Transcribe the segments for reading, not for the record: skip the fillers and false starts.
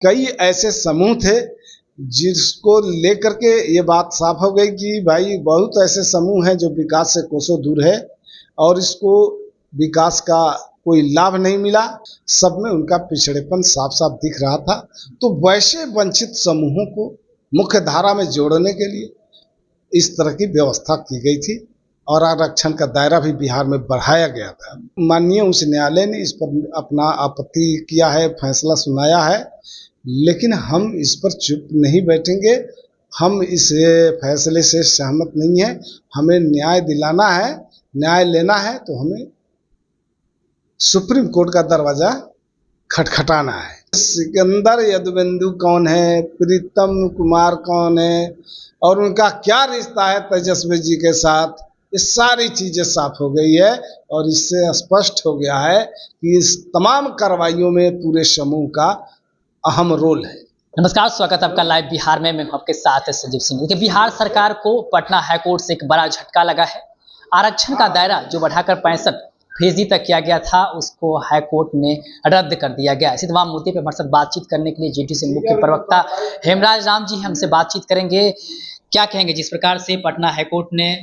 कई ऐसे समूह थे जिसको लेकर के ये बात साफ हो गई कि भाई बहुत ऐसे समूह हैं जो विकास से कोसों दूर है और इसको विकास का कोई लाभ नहीं मिला। सब में उनका पिछड़ेपन साफ साफ दिख रहा था। तो वैसे वंचित समूहों को मुख्य धारा में जोड़ने के लिए इस तरह की व्यवस्था की गई थी और आरक्षण का दायरा भी बिहार में बढ़ाया गया था। माननीय उच्च न्यायालय ने इस पर अपना आपत्ति किया है, फैसला सुनाया है, लेकिन हम इस पर चुप नहीं बैठेंगे। हम इस फैसले से सहमत नहीं है। हमें न्याय दिलाना है, न्याय लेना है तो हमें सुप्रीम कोर्ट का दरवाजा खटखटाना है। सिकंदर यदुवेंदु कौन है, प्रीतम कुमार कौन है और उनका क्या रिश्ता है तेजस्वी जी के साथ, ये सारी चीजें साफ हो गई है और इससे स्पष्ट हो गया है कि इस तमाम कार्रवाइयों में पूरे समूह का अहम रोल है। नमस्कार, स्वागत है आपका लाइव बिहार में। मैं आपके साथ संजीव सिंह। देखिए, बिहार सरकार को पटना हाईकोर्ट से एक बड़ा झटका लगा है। आरक्षण का दायरा जो बढ़ाकर 65% तक किया गया था, उसको हाईकोर्ट ने रद्द कर दिया गया। इसी तमाम मुद्दे पर हमारे साथ बातचीत करने के लिए जेडीयू से मुख्य प्रवक्ता हेमराज राम जी हमसे बातचीत करेंगे। क्या कहेंगे जिस प्रकार से पटना हाईकोर्ट ने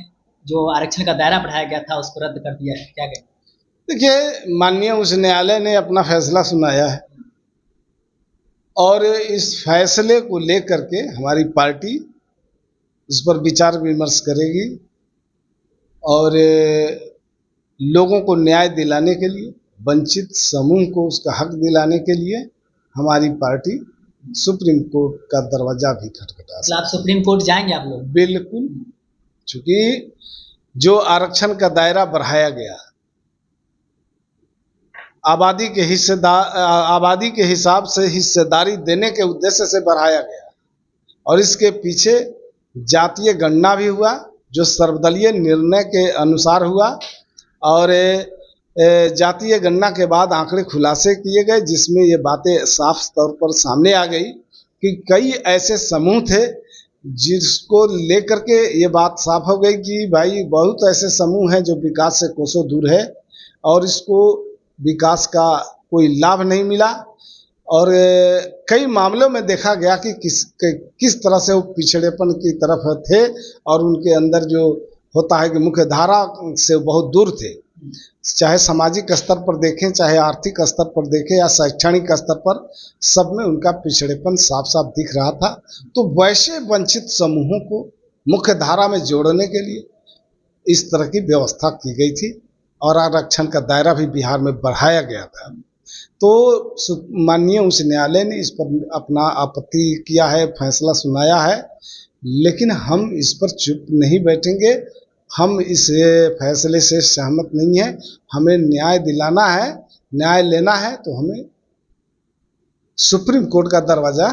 जो आरक्षण का दायरा बढ़ाया गया था उसको रद्द कर दिया है, क्या कहेंगे? देखिए, माननीय उच्च न्यायालय ने अपना फैसला सुनाया है और इस फैसले को लेकर के हमारी पार्टी इस पर विचार विमर्श करेगी और लोगों को न्याय दिलाने के लिए, वंचित समूह को उसका हक दिलाने के लिए हमारी पार्टी सुप्रीम कोर्ट का दरवाजा भी खटखटा सकती है। आप सुप्रीम कोर्ट जाएंगे आप लोग? बिल्कुल, चूंकि जो आरक्षण का दायरा बढ़ाया गया, आबादी के हिसाब से हिस्सेदारी देने के उद्देश्य से बढ़ाया गया और इसके पीछे जातीय गणना भी हुआ जो सर्वदलीय निर्णय के अनुसार हुआ और जातीय गणना के बाद आंकड़े खुलासे किए गए जिसमें ये बातें साफ तौर पर सामने आ गई कि कई ऐसे समूह थे जिसको लेकर के ये बात साफ हो गई कि भाई बहुत ऐसे समूह हैं जो विकास से कोसों दूर है और इसको विकास का कोई लाभ नहीं मिला और कई मामलों में देखा गया कि किस तरह से वो पिछड़ेपन की तरफ थे और उनके अंदर जो होता है कि मुख्य धारा से बहुत दूर थे। चाहे सामाजिक स्तर पर देखें, चाहे आर्थिक स्तर पर देखें या शैक्षणिक स्तर पर, सब में उनका पिछड़ेपन साफ साफ दिख रहा था। तो वैसे वंचित समूहों को मुख्य धारा में जोड़ने के लिए इस तरह की व्यवस्था की गई थी और आरक्षण का दायरा भी बिहार में बढ़ाया गया था। तो माननीय उच्च न्यायालय ने इस पर अपना आपत्ति किया है, फैसला सुनाया है, लेकिन हम इस पर चुप नहीं बैठेंगे। हम इस फैसले से सहमत नहीं है। हमें न्याय दिलाना है, न्याय लेना है तो हमें सुप्रीम कोर्ट का दरवाजा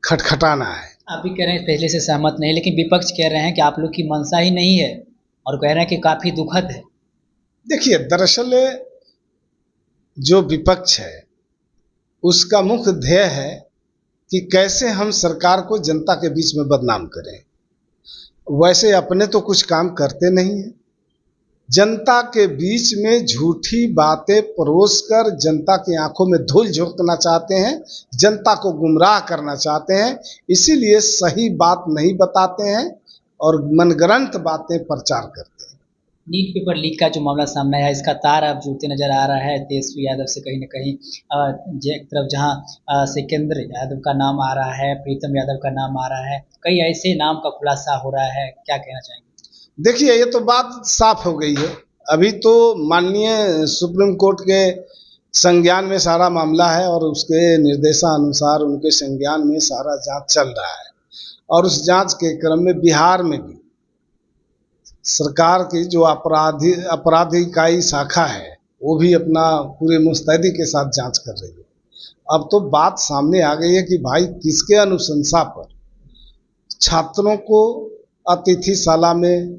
खटखटाना है। आप भी कह रहे हैं फैसले से सहमत नहीं, लेकिन विपक्ष कह रहे हैं कि आप लोग की मंशा ही नहीं है और कह रहे हैं कि काफी दुखद है। देखिए, दरअसल जो विपक्ष है उसका मुख्य ध्येय है कि कैसे हम सरकार को जनता के बीच में बदनाम करें। वैसे अपने तो कुछ काम करते नहीं हैं। जनता के बीच में झूठी बातें परोस कर जनता की आंखों में धूल झोंकना चाहते हैं, जनता को गुमराह करना चाहते हैं। इसीलिए सही बात नहीं बताते हैं और मनगढ़ंत बातें प्रचार करते हैं। नीट पेपर लीक का जो मामला सामने आया, इसका तार अब जुड़ते नजर आ रहा है तेजस्वी यादव से कहीं ना कहीं। एक तरफ जहां सिकंदर यादव का नाम आ रहा है, प्रीतम यादव का नाम आ रहा है, कई ऐसे नाम का खुलासा हो रहा है, क्या कहना चाहेंगे? देखिए, ये तो बात साफ हो गई है। अभी तो माननीय सुप्रीम कोर्ट के संज्ञान में सारा मामला है और उसके निर्देशानुसार उनके संज्ञान में सारा जांच चल रहा है और उस जांच के क्रम में बिहार में भी सरकार की जो अपराध इकाई शाखा है वो भी अपना पूरे मुस्तैदी के साथ जांच कर रही है। अब तो बात सामने आ गई है कि भाई किसके अनुशंसा पर छात्रों को अतिथिशाला में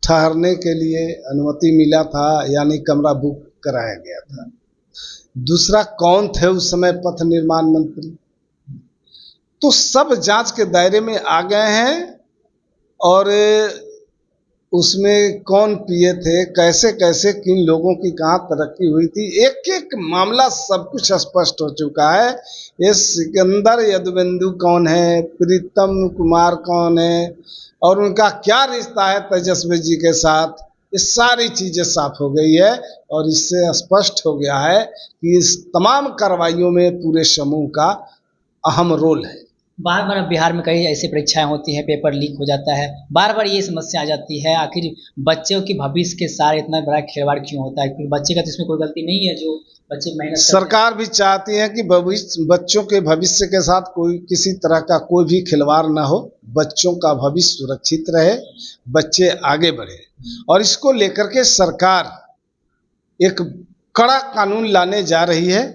ठहरने के लिए अनुमति मिला था, यानी कमरा बुक कराया गया था। दूसरा, कौन थे उस समय पथ निर्माण मंत्री। तो सब जांच के दायरे में आ गए हैं और उसमें कौन पिए थे, कैसे कैसे किन लोगों की कहाँ तरक्की हुई थी, एक एक मामला सब कुछ स्पष्ट हो चुका है। ये सिकंदर यदुवेंदु कौन है, प्रीतम कुमार कौन है और उनका क्या रिश्ता है तेजस्वी जी के साथ, ये सारी चीज़ें साफ हो गई है। और इससे स्पष्ट हो गया है कि इस तमाम कार्रवाइयों में पूरे समूह का अहम रोल है। बार बार बिहार में कई ऐसी परीक्षाएं होती हैं, पेपर लीक हो जाता है, बार बार ये समस्या आ जाती है। आखिर बच्चों की भविष्य के साथ इतना बड़ा खिलवाड़ क्यों होता है? क्योंकि बच्चे का तो इसमें कोई गलती नहीं है, जो बच्चे मेहनत करते हैं। सरकार भी चाहती है कि भविष्य बच्चों के भविष्य के साथ कोई किसी तरह का कोई भी खिलवाड़ ना हो, बच्चों का भविष्य सुरक्षित रहे, बच्चे आगे बढ़े। और इसको लेकर के सरकार एक कड़ा कानून लाने जा रही है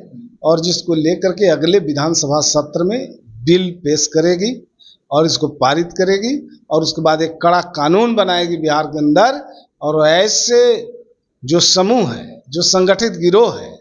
और जिसको लेकर के अगले विधानसभा सत्र में बिल पेश करेगी और इसको पारित करेगी और उसके बाद एक कड़ा कानून बनाएगी बिहार के अंदर। और ऐसे जो समूह है, जो संगठित गिरोह है,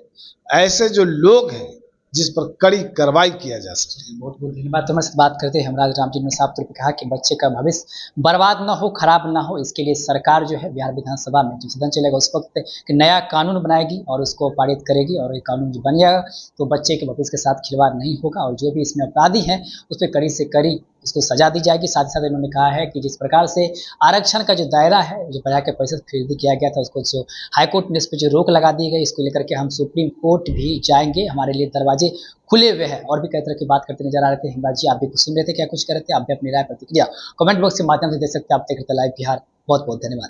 ऐसे जो लोग हैं जिस पर कड़ी कार्रवाई किया जा सके। बहुत बहुत धन्यवाद। तो से बात करते हैं हेमराज राम जी ने साफ तौर पर कहा कि बच्चे का भविष्य बर्बाद ना हो, खराब ना हो, इसके लिए सरकार जो है बिहार विधानसभा में जब सदन चलेगा उस वक्त एक नया कानून बनाएगी और उसको पारित करेगी। और ये कानून जो बन जाएगा तो बच्चे के भविष्य के साथ खिलवाड़ नहीं होगा और जो भी इसमें अपराधी हैं उस पर कड़ी से कड़ी उसको सजा दी जाएगी। साथ ही साथ इन्होंने कहा है कि जिस प्रकार से आरक्षण का जो दायरा है, जो बढ़ा के पैसे खरीदी किया गया था, उसको जो हाईकोर्ट ने इस पर जो रोक लगा दी गई, इसको लेकर के हम सुप्रीम कोर्ट भी जाएंगे, हमारे लिए दरवाजे खुले हुए हैं। और भी कई तरह की बात करते नजर आ रहे थे। हिमराज जी, आप भी कुछ सुन रहे थे, क्या कुछ कर रहे थे? आप भी अपनी राय प्रतिक्रिया कमेंट बॉक्स के माध्यम से दे सकते हैं। आप देख रहे थे लाइव बिहार। बहुत बहुत धन्यवाद।